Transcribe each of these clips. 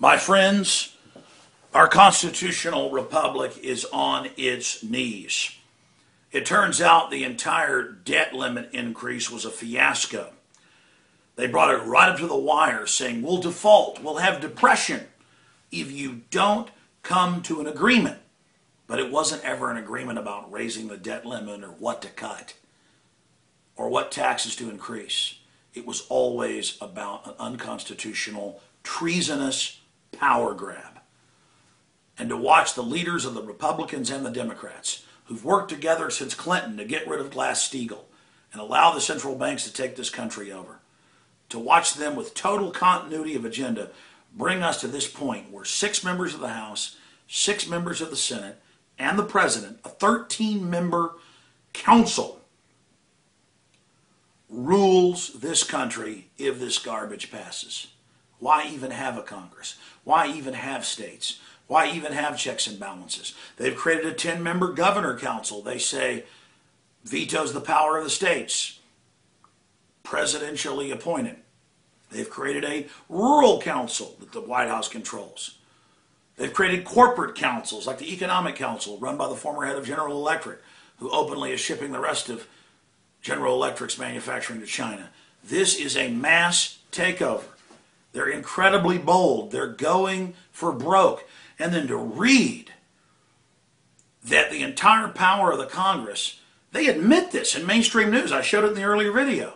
My friends, our constitutional republic is on its knees. It turns out the entire debt limit increase was a fiasco. They brought it right up to the wire saying, we'll default, we'll have depression if you don't come to an agreement. But it wasn't ever an agreement about raising the debt limit or what to cut or what taxes to increase. It was always about an unconstitutional, treasonous power grab. And to watch the leaders of the Republicans and the Democrats, who've worked together since Clinton to get rid of Glass-Steagall and allow the central banks to take this country over, to watch them with total continuity of agenda bring us to this point where 6 members of the House, 6 members of the Senate, and the President, a 13-member council, rules this country if this garbage passes. Why even have a Congress? Why even have states? Why even have checks and balances? They've created a 10-member governor council. They say vetoes the power of the states, presidentially appointed. They've created a rural council that the White House controls. They've created corporate councils like the Economic Council run by the former head of General Electric, who openly is shipping the rest of General Electric's manufacturing to China. This is a mass takeover. They're incredibly bold. They're going for broke. And then to read that the entire power of the Congress, they admit this in mainstream news. I showed it in the earlier video.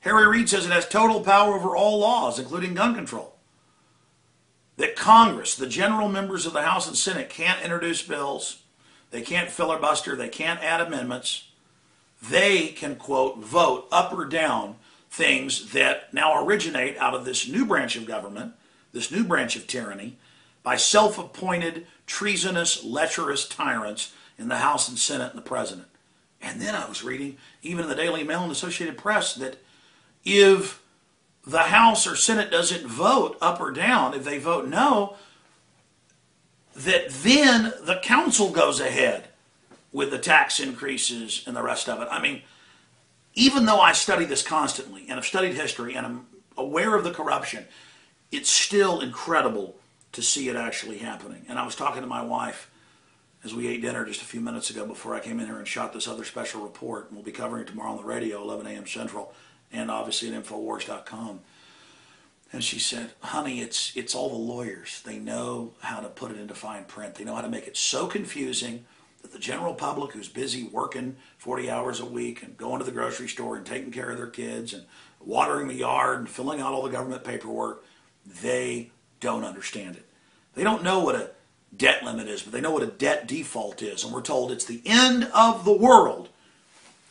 Harry Reid says it has total power over all laws, including gun control. That Congress, the general members of the House and Senate, can't introduce bills. They can't filibuster. They can't add amendments. They can, quote, vote up or down things that now originate out of this new branch of government, this new branch of tyranny, by self-appointed, treasonous, lecherous tyrants in the House and Senate and the President. And then I was reading, even in the Daily Mail and Associated Press, that if the House or Senate doesn't vote up or down, if they vote no, that then the council goes ahead with the tax increases and the rest of it. I mean, even though I study this constantly and have studied history and I'm aware of the corruption, it's still incredible to see it actually happening. And I was talking to my wife as we ate dinner just a few minutes ago before I came in here and shot this other special report. And we'll be covering it tomorrow on the radio, 11 a.m. Central, and obviously at Infowars.com. And she said, honey, it's all the lawyers. They know how to put it into fine print. They know how to make it so confusing that the general public who's busy working 40 hours a week and going to the grocery store and taking care of their kids and watering the yard and filling out all the government paperwork, they don't understand it. They don't know what a debt limit is, but they know what a debt default is. And we're told it's the end of the world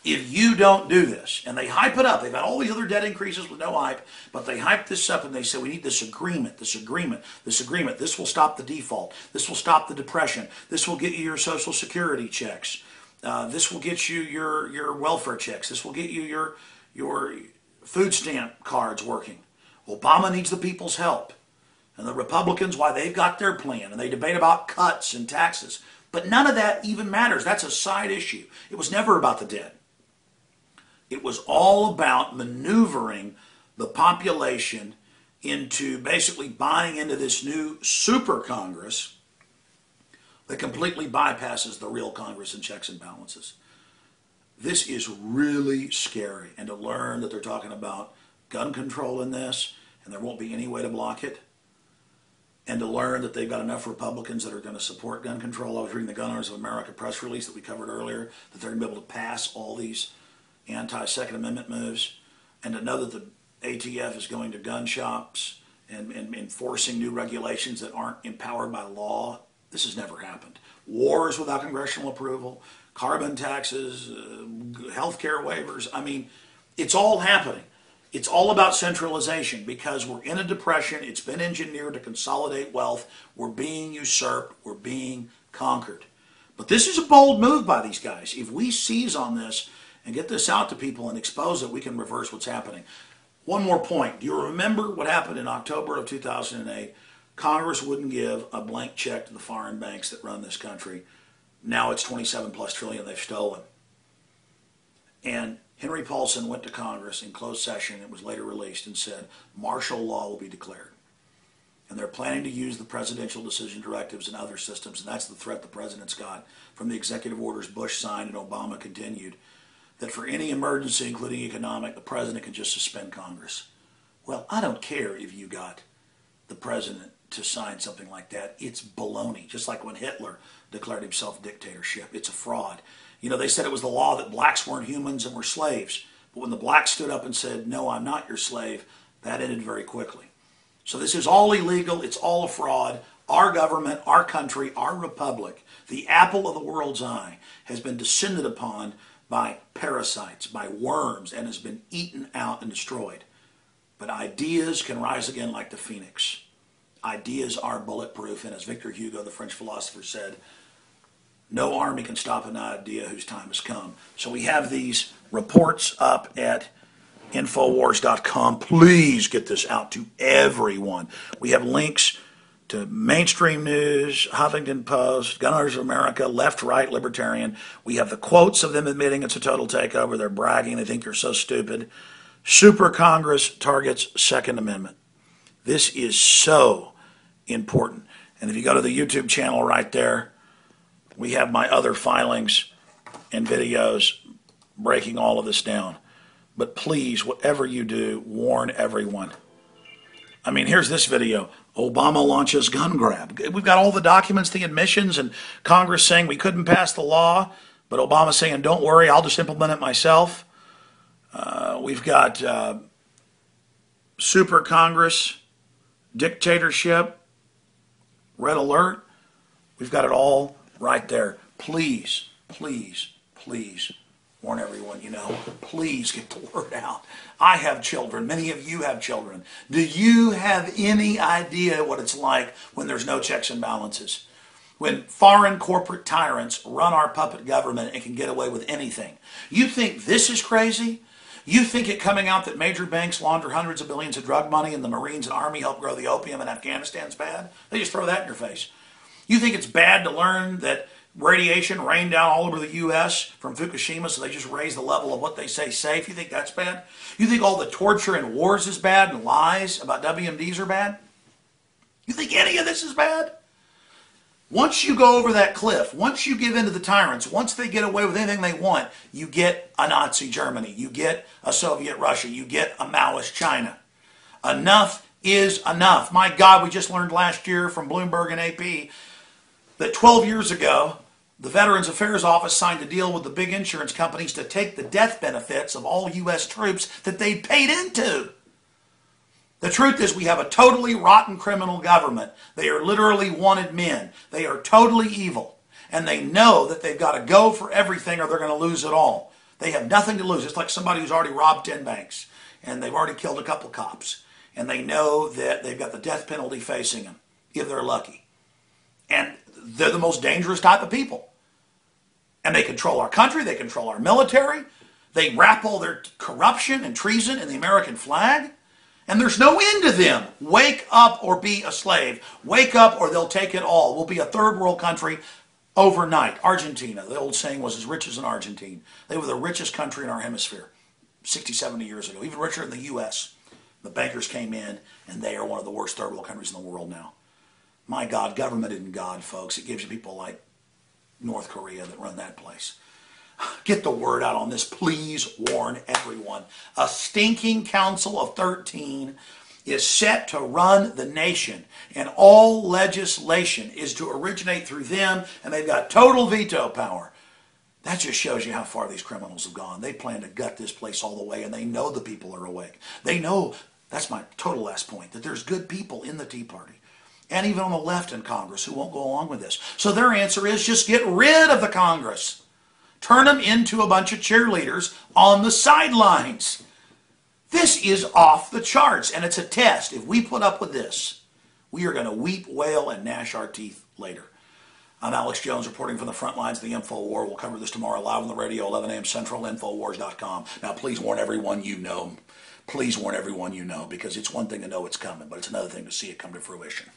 if you don't do this. And they hype it up. They've had all these other debt increases with no hype, but they hype this up and they say, we need this agreement, this agreement, this agreement. This will stop the default. This will stop the depression. This will get you your Social Security checks. This will get you your welfare checks. This will get you your food stamp cards working. Obama needs the people's help. And the Republicans, why they've got their plan, and they debate about cuts and taxes. But none of that even matters. That's a side issue. It was never about the debt. It was all about maneuvering the population into basically buying into this new super Congress that completely bypasses the real Congress and checks and balances. This is really scary. And to learn that they're talking about gun control in this, and there won't be any way to block it, and to learn that they've got enough Republicans that are going to support gun control. I was reading the Gun Owners of America press release that we covered earlier, that they're going to be able to pass all these anti-Second Amendment moves, and to know that the ATF is going to gun shops and enforcing new regulations that aren't empowered by law. This has never happened. Wars without congressional approval, carbon taxes, healthcare waivers. I mean, it's all happening. It's all about centralization because we're in a depression. It's been engineered to consolidate wealth. We're being usurped. We're being conquered. But this is a bold move by these guys. If we seize on this and get this out to people and expose it, we can reverse what's happening. One more point. Do you remember what happened in October of 2008? Congress wouldn't give a blank check to the foreign banks that run this country. Now it's 27 plus trillion they've stolen. And Henry Paulson went to Congress in closed session, it was later released, and said martial law will be declared. And they're planning to use the presidential decision directives and other systems, and that's the threat the president's got from the executive orders Bush signed and Obama continued, that for any emergency, including economic, the president can just suspend Congress. Well, I don't care if you got the president to sign something like that. It's baloney, just like when Hitler declared himself dictatorship. It's a fraud. You know, they said it was the law that blacks weren't humans and were slaves. But when the blacks stood up and said, no, I'm not your slave, that ended very quickly. So this is all illegal. It's all a fraud. Our government, our country, our republic, the apple of the world's eye, has been descended upon by parasites, by worms, and has been eaten out and destroyed. But ideas can rise again like the phoenix. Ideas are bulletproof, and as Victor Hugo, the French philosopher, said, no army can stop an idea whose time has come. So we have these reports up at Infowars.com. Please get this out to everyone. We have links to mainstream news, Huffington Post, Gun Owners of America, left, right, libertarian. We have the quotes of them admitting it's a total takeover. They're bragging. They think you're so stupid. Super Congress targets Second Amendment. This is so important. And if you go to the YouTube channel right there, we have my other filings and videos breaking all of this down. But please, whatever you do, warn everyone. I mean, here's this video. Obama launches gun grab. We've got all the documents, the admissions, and Congress saying we couldn't pass the law, but Obama saying, don't worry, I'll just implement it myself. We've got Super Congress, dictatorship, red alert. We've got it all right there. Please, please, please warn everyone you know. Please get the word out. I have children. Many of you have children. Do you have any idea what it's like when there's no checks and balances? When foreign corporate tyrants run our puppet government and can get away with anything? You think this is crazy? You think it coming out that major banks launder hundreds of billions of drug money and the Marines and Army help grow the opium in Afghanistan is bad? They just throw that in your face. You think it's bad to learn that radiation rained down all over the U.S. from Fukushima, so they just raise the level of what they say safe? You think that's bad? You think all the torture and wars is bad and lies about WMDs are bad? You think any of this is bad? Once you go over that cliff, once you give in to the tyrants, once they get away with anything they want, you get a Nazi Germany, you get a Soviet Russia, you get a Maoist China. Enough is enough. My God, we just learned last year from Bloomberg and AP that 12 years ago, the Veterans Affairs Office signed a deal with the big insurance companies to take the death benefits of all U.S. troops that they paid into. The truth is we have a totally rotten criminal government. They are literally wanted men. They are totally evil. And they know that they've got to go for everything or they're going to lose it all. They have nothing to lose. It's like somebody who's already robbed 10 banks and they've already killed a couple cops. And they know that they've got the death penalty facing them, if they're lucky. And they're the most dangerous type of people. And they control our country. They control our military. They wrap all their corruption and treason in the American flag. And there's no end to them. Wake up or be a slave. Wake up or they'll take it all. We'll be a third world country overnight. Argentina, the old saying was as rich as an Argentine. They were the richest country in our hemisphere 60, 70 years ago. Even richer than the U.S. The bankers came in and they are one of the worst third world countries in the world now. My God, government isn't God, folks. It gives you people like North Korea that run that place. Get the word out on this. Please warn everyone. A stinking council of 13 is set to run the nation, and all legislation is to originate through them, and they've got total veto power. That just shows you how far these criminals have gone. They plan to gut this place all the way, and they know the people are awake. They know, that's my total last point, that there's good people in the Tea Party, and even on the left in Congress who won't go along with this. So their answer is just get rid of the Congress. Turn them into a bunch of cheerleaders on the sidelines. This is off the charts, and it's a test. If we put up with this, we are going to weep, wail, and gnash our teeth later. I'm Alex Jones reporting from the front lines of the Info War. We'll cover this tomorrow live on the radio, 11 a.m. Central, Infowars.com. Now, please warn everyone you know. Please warn everyone you know, because it's one thing to know it's coming, but it's another thing to see it come to fruition.